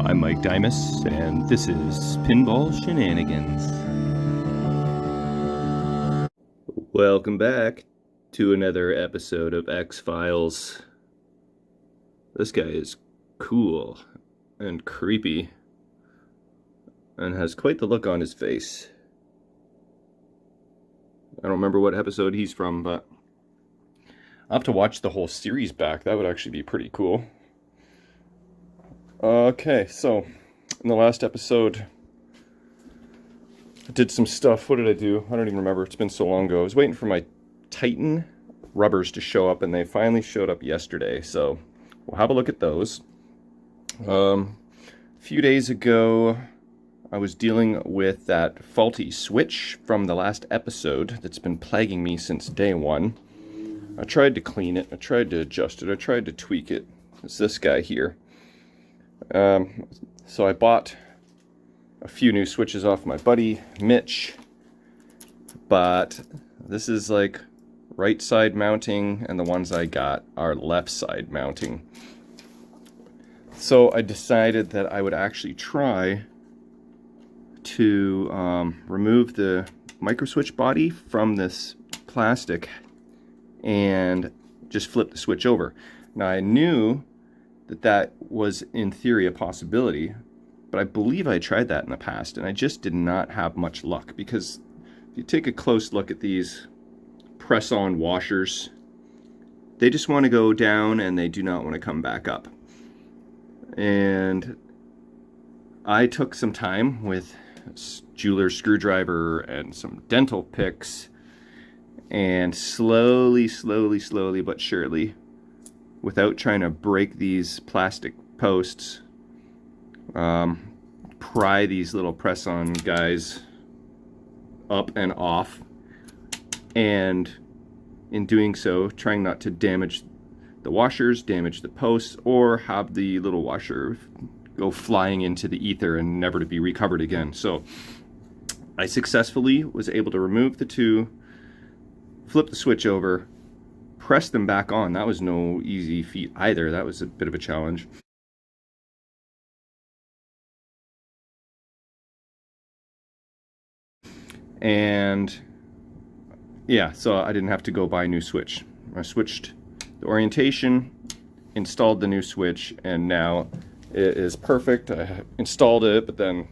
I'm Mike Dimas, and this is Pinball Shenanigans. Welcome back to another episode of X-Files. This guy is cool and creepy and has quite the look on his face. I don't remember what episode he's from, but I'll have to watch the whole series back. That would actually be pretty cool. Okay, so in the last episode, I did some stuff. What did I do? I don't even remember. It's been so long ago. I was waiting for my Titan rubbers to show up, and they finally showed up yesterday. So we'll have a look at those. A few days ago, I was dealing with that faulty switch from the last episode that's been plaguing me since day one. I tried to clean it. I tried to adjust it. I tried to tweak it. It's this guy here. So I bought a few new switches off my buddy Mitch, but this is like right side mounting, and the ones I got are left side mounting. So I decided that I would actually try to remove the micro switch body from this plastic and just flip the switch over. Now I knew that was in theory a possibility, but I believe I tried that in the past and I just did not have much luck, because if you take a close look at these press-on washers, they just want to go down and they do not want to come back up. And I took some time with a jeweler's screwdriver and some dental picks, and slowly but surely, without trying to break these plastic posts, pry these little press-on guys up and off, and in doing so, trying not to damage the washers, damage the posts, or have the little washer go flying into the ether and never to be recovered again. So I successfully was able to remove the two, flip the switch over, press them back on. That was no easy feat either. That was a bit of a challenge. And yeah, so I didn't have to go buy a new switch. I switched the orientation, installed the new switch, and now it is perfect. I installed it, but then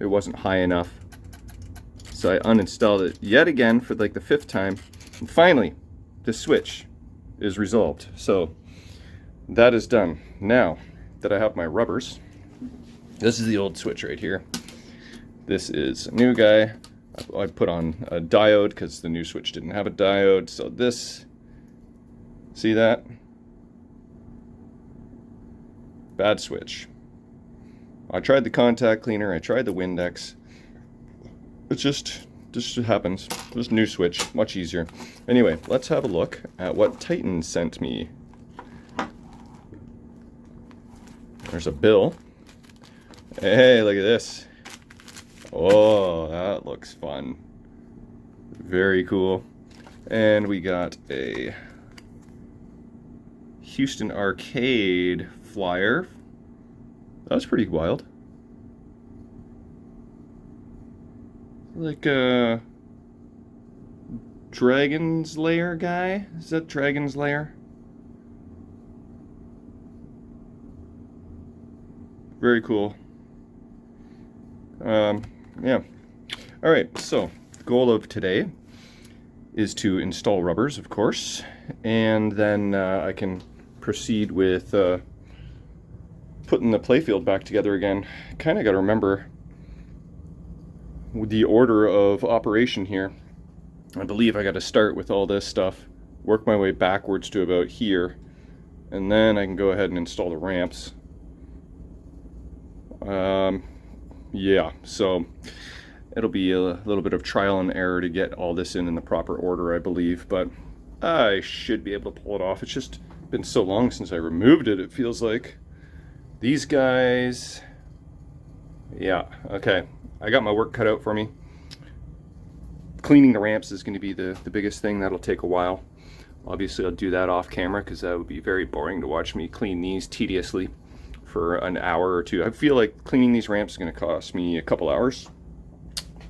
it wasn't high enough. So I uninstalled it yet again for like the 5th time. And finally, the switch is resolved. So that is done. Now that I have my rubbers, this is the old switch right here. This is a new guy. I put on a diode because the new switch didn't have a diode. So this, see that? Bad switch. I tried the contact cleaner. I tried the Windex. It just happens. Just new switch, much easier. Anyway, let's have a look at what Titan sent me. There's a bill. Hey, look at this. Oh, that looks fun. Very cool. And we got a Houston Arcade flyer. That was pretty wild. Like a Dragon's Lair guy? Is that Dragon's Lair? Very cool. Yeah. Alright, so goal of today is to install rubbers, of course, and then I can proceed with putting the playfield back together again. Kind of got to remember the order of operation here. I believe I got to start with all this stuff, work my way backwards to about here, and then I can go ahead and install the ramps. Yeah, so it'll be a little bit of trial and error to get all this in the proper order, I believe, but I should be able to pull it off. It's just been so long since I removed it, it feels like. These guys, yeah, okay. I got my work cut out for me. Cleaning the ramps is going to be the biggest thing. That'll take a while. Obviously I'll do that off camera because that would be very boring to watch me clean these tediously for an hour or two. I feel like cleaning these ramps is going to cost me a couple hours,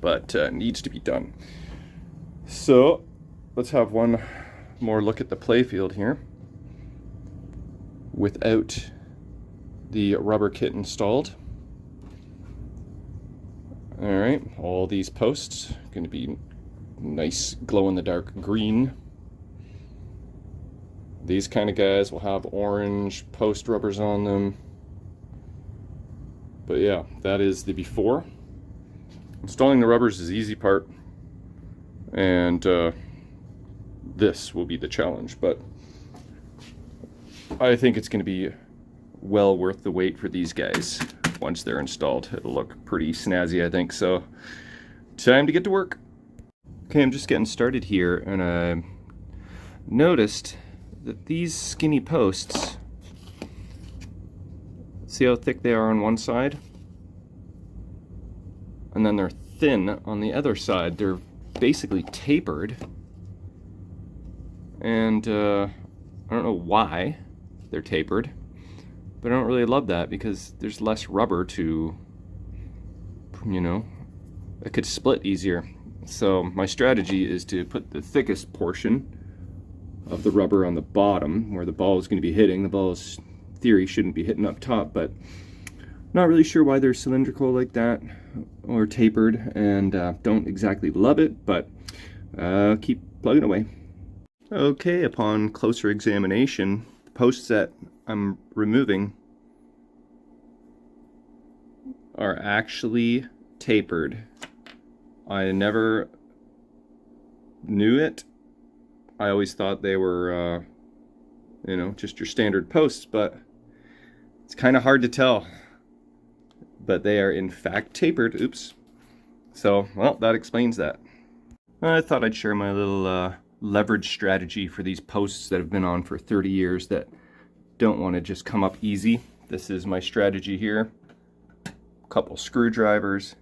but needs to be done. So let's have one more look at the playfield here without the rubber kit installed. All right, all these posts going to be nice glow-in-the-dark green. These kind of guys will have orange post rubbers on them. But yeah, that is the before. Installing the rubbers is the easy part, and this will be the challenge, but I think it's going to be well worth the wait for these guys. Once they're installed, it'll look pretty snazzy, I think. So time to get to work. Okay, I'm just getting started here, and I noticed that these skinny posts, see how thick they are on one side? And then they're thin on the other side. They're basically tapered. And I don't know why they're tapered, but I don't really love that because there's less rubber to, you know, it could split easier. So my strategy is to put the thickest portion of the rubber on the bottom where the ball is going to be hitting. The ball's theory shouldn't be hitting up top, but not really sure why they're cylindrical like that or tapered, and don't exactly love it, but keep plugging away. Okay, upon closer examination, the posts that I'm removing are actually tapered. I never knew it. I always thought they were, you know, just your standard posts, but it's kind of hard to tell. But they are in fact tapered. Oops. So, well, that explains that. I thought I'd share my little leverage strategy for these posts that have been on for 30 years that don't want to just come up easy. This is my strategy here. A couple screwdrivers.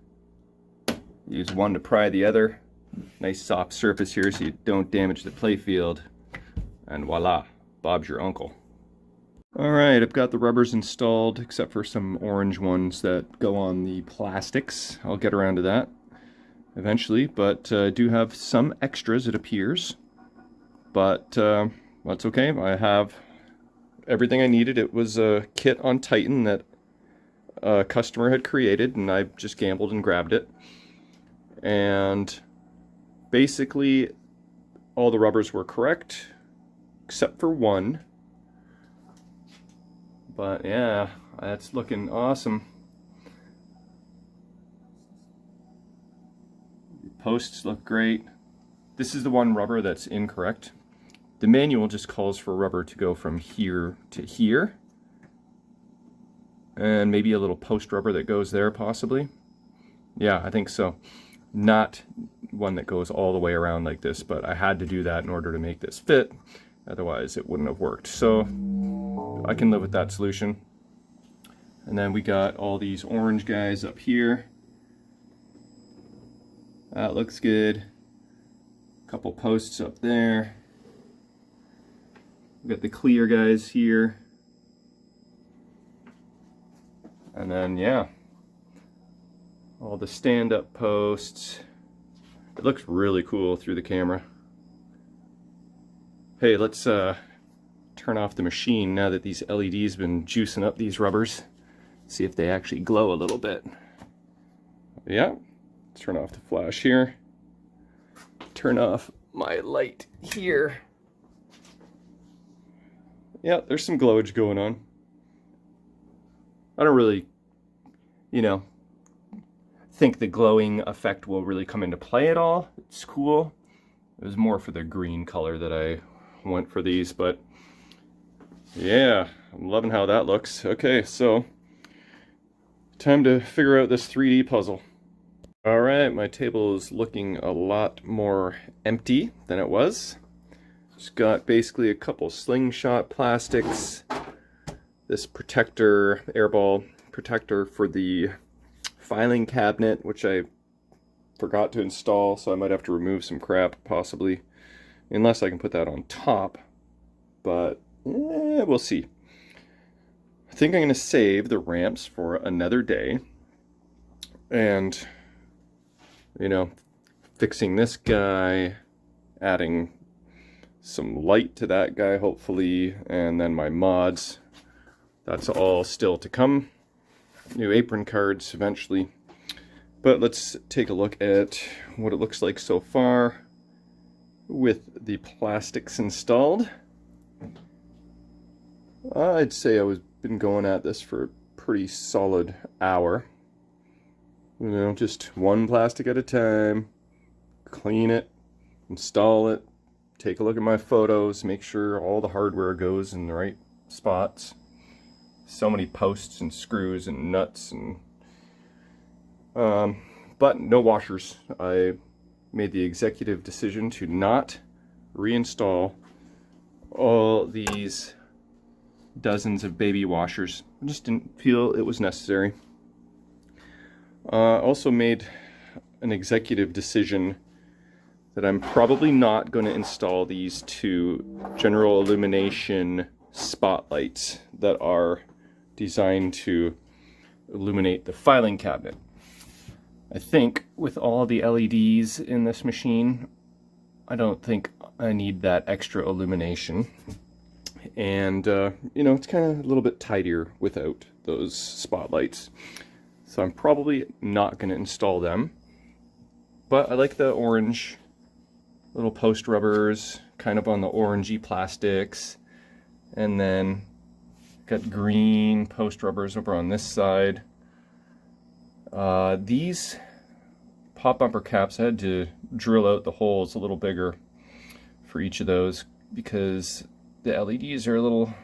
Use one to pry the other. Nice soft surface here so you don't damage the playfield. And voila, Bob's your uncle. Alright, I've got the rubbers installed, except for some orange ones that go on the plastics. I'll get around to that eventually, but I do have some extras, it appears. But that's okay, I have everything I needed. It was a kit on Titan that a customer had created, and I just gambled and grabbed it. And basically, all the rubbers were correct, except for one. But yeah, that's looking awesome. The posts look great. This is the one rubber that's incorrect. The manual just calls for rubber to go from here to here. And maybe a little post rubber that goes there, possibly. Yeah, I think so. Not one that goes all the way around like this, but I had to do that in order to make this fit. Otherwise, it wouldn't have worked. So I can live with that solution. And then we got all these orange guys up here. That looks good. Couple posts up there. We got the clear guys here. And then, yeah, all the stand-up posts. It looks really cool through the camera. Hey, let's turn off the machine now that these LEDs been juicing up these rubbers. See if they actually glow a little bit. Yeah, let's turn off the flash here. Turn off my light here. Yeah, there's some glowage going on. I don't really, you know, think the glowing effect will really come into play at all. It's cool. It was more for the green color that I went for these, but yeah, I'm loving how that looks. Okay, so time to figure out this 3D puzzle. All right, my table is looking a lot more empty than it was. Just got basically a couple slingshot plastics, this protector, airball protector for the filing cabinet, which I forgot to install, so I might have to remove some crap, possibly. Unless I can put that on top, but we'll see. I think I'm going to save the ramps for another day. And, you know, fixing this guy, adding some light to that guy, hopefully, and then my mods. That's all still to come. New apron cards eventually. But let's take a look at what it looks like so far with the plastics installed. I'd say I've been going at this for a pretty solid hour. You know, just one plastic at a time. Clean it, install it, take a look at my photos, make sure all the hardware goes in the right spots. So many posts and screws and nuts and but no washers. I made the executive decision to not reinstall all these dozens of baby washers. I just didn't feel it was necessary. Also made an executive decision that I'm probably not going to install these two general illumination spotlights that are designed to illuminate the filing cabinet. I think with all the LEDs in this machine, I don't think I need that extra illumination. And, you know, it's kind of a little bit tidier without those spotlights. So I'm probably not going to install them. But I like the orange little post rubbers, kind of on the orangey plastics. And then got green post rubbers over on this side. These pop bumper caps, I had to drill out the holes a little bigger for each of those because the LEDs are a little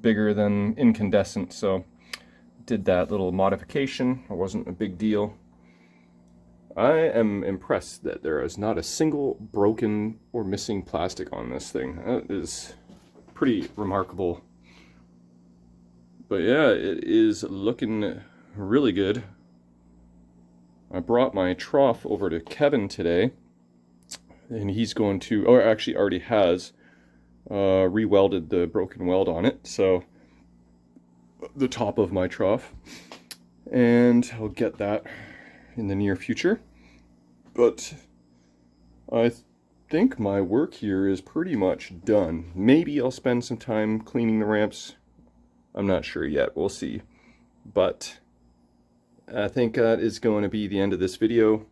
bigger than incandescent, so did that little modification. It wasn't a big deal. I am impressed that there is not a single broken or missing plastic on this thing. That is pretty remarkable. But yeah, it is looking really good. I brought my trough over to Kevin today, and he's going to, or actually already has, re-welded the broken weld on it, so the top of my trough, and I'll get that in the near future. But I think my work here is pretty much done. Maybe I'll spend some time cleaning the ramps. I'm not sure yet, we'll see. But I think that is going to be the end of this video.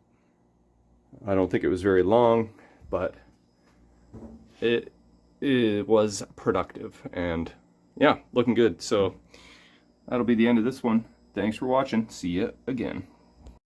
I don't think it was very long, but it was productive, and yeah, looking good. So that'll be the end of this one. Thanks for watching. See you again.